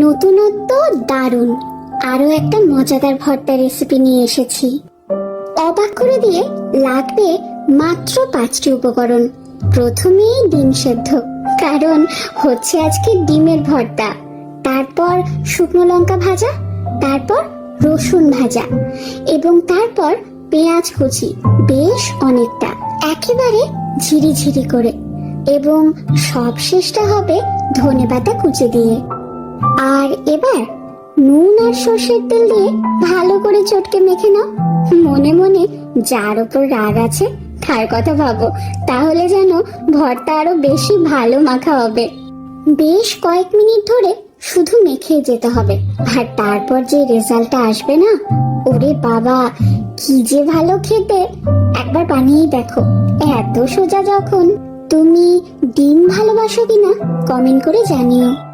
নতুনত্ব দারুণ। আরো একটা মজাদার ভর্তা রেসিপি নিয়ে এসেছি। অবাক করে দিয়ে লাগবে মাত্র 5টি উপকরণ। প্রথমেই ডিম সেদ্ধ, কারণ হচ্ছে আজকে ডিমের ভর্তা। তারপর শুকনো লঙ্কা ভাজা, তারপর রসুন ভাজা, এবং তারপর পেঁয়াজ কুচি বেশ অনেকটা, একেবারে ঝিরিঝিরি করে, এবং সব শেষটা হবে ধনেপাতা কুচি দিয়ে। আর এবার নুন আর সর্ষের তেল দিয়ে ভালো করে চটকে মেখে নাও। মনে মনে যার ওপর রাগ আছে তার কথা ভাবো, তাহলে যেন ভর্তা আরো বেশি ভালো মাখা হবে। বেশ কয়েক মিনিট ধরে শুধু মেখে যেতে হবে, আর তারপর যে রেজাল্টটা আসবে না, ওরে বাবা, কি যে ভালো খেতে! একবার বানিয়েই দেখো। এত সোজা যখন। তুমি ডিম ভালোবাসো কিনা কমেন্ট করে জানিও।